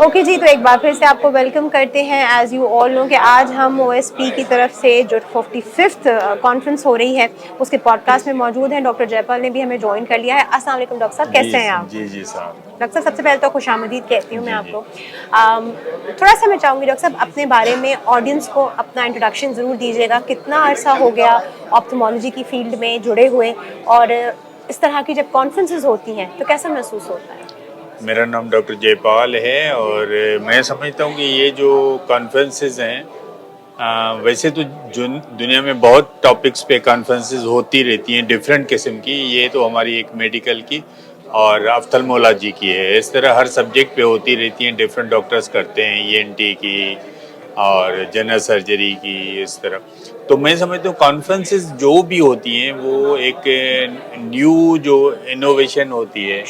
Okay जी, तो एक बार फिर से आपको वेलकम करते हैं। एज यू ऑल नो कि आज हम ओएसपी की तरफ से जो 45th कॉन्फ्रेंस हो रही है उसके पॉडकास्ट में मौजूद हैं। डॉक्टर जयपाल ने भी हमें ज्वाइन कर लिया है। अस्सलाम वालेकुम डॉक्टर साहब, कैसे हैं आप? जी साहब। डॉक्टर साहब, सबसे पहले तो खुशामदीद कहती हूँ मैं जी आपको। थोड़ा सा मैं चाहूँगी डॉक्टर साहब अपने बारे में ऑडियंस को अपना इंट्रोडक्शन ज़रूर दीजिएगा। कितना अरसा हो गया ऑप्थेमोलॉजी की फील्ड में जुड़े हुए, और इस तरह की जब कॉन्फ्रेंसेज होती हैं तो कैसा महसूस होता है? मेरा नाम डॉक्टर जयपाल है और मैं समझता हूँ कि ये जो कॉन्फ्रेंसेस हैं, वैसे तो दुनिया में बहुत टॉपिक्स पे कॉन्फ्रेंसेस होती रहती हैं डिफरेंट किस्म की। ये तो हमारी एक मेडिकल की और ऑप्थेल्मोलॉजी की है। इस तरह हर सब्जेक्ट पे होती रहती हैं, डिफरेंट डॉक्टर्स करते हैं, ईएनटी की और जनरल सर्जरी की, इस तरह। तो मैं समझता हूँ कॉन्फ्रेंसेस जो भी होती हैं वो एक न्यू जो इनोवेशन होती है,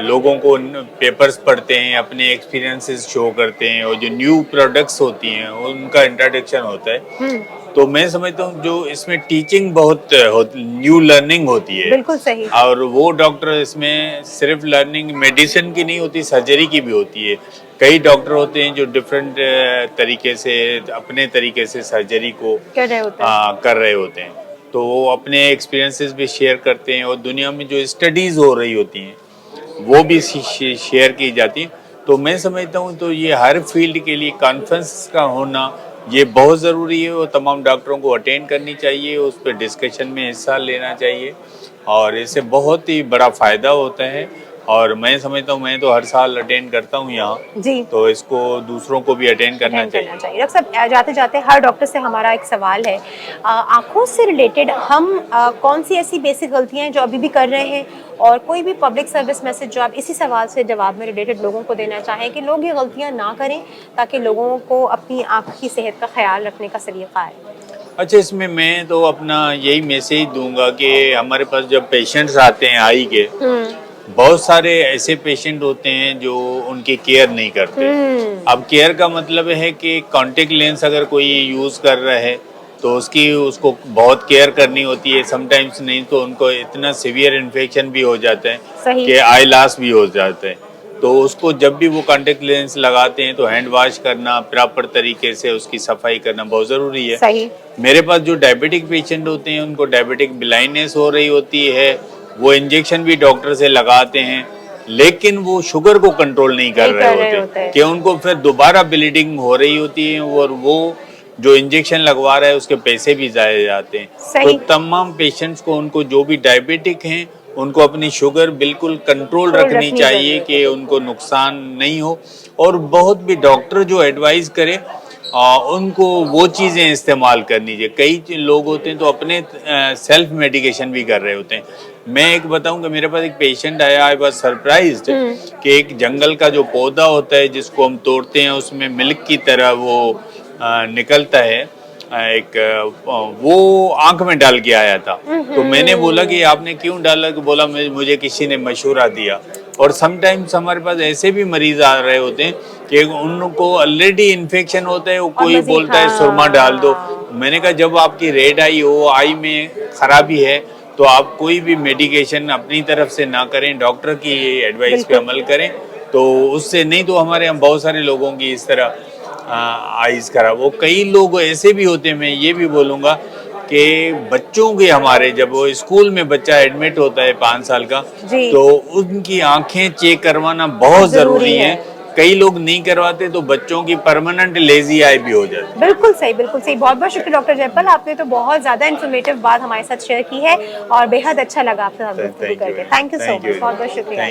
लोगों को पेपर्स पढ़ते हैं, अपने एक्सपीरियंसेस शो करते हैं, और जो न्यू प्रोडक्ट्स होती हैं उनका इंट्रोडक्शन होता है। तो मैं समझता हूँ जो इसमें टीचिंग बहुत न्यू लर्निंग होती है। बिल्कुल सही। और वो डॉक्टर इसमें सिर्फ लर्निंग मेडिसिन की नहीं होती, सर्जरी की भी होती है। कई डॉक्टर होते हैं जो डिफरेंट तरीके से अपने तरीके से सर्जरी को कर रहे होते हैं। तो वो अपने एक्सपीरियंसेस भी शेयर करते हैं, और दुनिया में जो स्टडीज़ हो रही होती हैं वो भी शेयर की जाती है। तो मैं समझता हूँ तो ये हर फील्ड के लिए कॉन्फ्रेंस का होना ये बहुत ज़रूरी है, और तमाम डॉक्टरों को अटेंड करनी चाहिए, उस पर डिस्कशन में हिस्सा लेना चाहिए, और इससे बहुत ही बड़ा फ़ायदा होता है। और मैं समझता हूँ, मैं तो हर साल अटेंड करता हूँ यहाँ जी, तो इसको दूसरों को भी अटेंड करना चाहिए। डॉक्टर साहब, जाते जाते हर डॉक्टर से हमारा एक सवाल है, आँखों से रिलेटेड हम कौन सी ऐसी बेसिक गलतियाँ हैं जो अभी भी कर रहे हैं, और कोई भी पब्लिक सर्विस मैसेज जो आप इसी सवाल से जवाब में रिलेटेड लोगों को देना चाहें कि लोग ये गलतियाँ ना करें ताकि लोगों को अपनी आँख की सेहत का ख्याल रखने का सलीका है। अच्छा, इसमें मैं तो अपना यही मैसेज दूंगा कि हमारे पास जब पेशेंट्स आते हैं आई के, बहुत सारे ऐसे पेशेंट होते हैं जो उनकी केयर नहीं करते। अब केयर का मतलब है कि कांटेक्ट लेंस अगर कोई यूज़ कर रहा है तो उसको बहुत केयर करनी होती है। समटाइम्स नहीं तो उनको इतना सीवियर इन्फेक्शन भी हो जाता है कि आई लॉस भी हो जाता है। तो उसको जब भी वो कांटेक्ट लेंस लगाते हैं तो हैंड वॉश करना, प्रॉपर तरीके से उसकी सफाई करना बहुत ज़रूरी है। सही। मेरे पास जो डायबिटिक पेशेंट होते हैं उनको डायबिटिक ब्लाइंडनेस हो रही होती है, वो इंजेक्शन भी डॉक्टर से लगाते हैं, लेकिन वो शुगर को कंट्रोल नहीं कर रहे होते कि उनको फिर दोबारा ब्लीडिंग हो रही होती है, और वो जो इंजेक्शन लगवा रहा है उसके पैसे भी ज़ाया जाते हैं। तो तमाम पेशेंट्स को, उनको जो भी डायबिटिक हैं, उनको अपनी शुगर बिल्कुल कंट्रोल रखनी चाहिए कि उनको नुकसान नहीं हो। और बहुत भी डॉक्टर जो एडवाइस करे उनको वो चीज़ें इस्तेमाल करनी चाहिए। कई लोग होते हैं तो अपने सेल्फ मेडिकेशन भी कर रहे होते हैं। मैं एक बताऊं कि मेरे पास एक पेशेंट आया, आई वाज सरप्राइज्ड कि एक जंगल का जो पौधा होता है जिसको हम तोड़ते हैं उसमें मिल्क की तरह वो निकलता है, वो आंख में डाल के आया था। तो मैंने बोला कि आपने क्यों डाला? कि बोला मुझे किसी ने मशवरा दिया। और समटाइम्स हमारे पास ऐसे भी मरीज आ रहे होते हैं कि उनको ऑलरेडी इन्फेक्शन होता है, वो कोई बोलता है सुरमा डाल दो। मैंने कहा जब आपकी रेड आई हो, आई में खराबी है, तो आप कोई भी मेडिकेशन अपनी तरफ से ना करें, डॉक्टर की एडवाइस पे अमल करें। तो उससे नहीं तो हमारे यहाँ बहुत सारे लोगों की इस तरह आइज खराब हो। कई लोग ऐसे भी होते हैं, मैं ये भी बोलूँगा कि बच्चों के हमारे जब वो स्कूल में बच्चा एडमिट होता है 5 साल का, तो उनकी आंखें चेक करवाना बहुत ज़रूरी है। कई लोग नहीं करवाते तो बच्चों की परमानेंट लेजी आई भी हो जाती है। बिल्कुल सही, बिल्कुल सही। बहुत बहुत शुक्रिया डॉक्टर जयपाल, आपने तो बहुत ज़्यादा इन्फॉर्मेटिव बात हमारे साथ शेयर की है और बेहद अच्छा लगा आपसे बात करके। थैंक यू सो मच, बहुत बहुत शुक्रिया।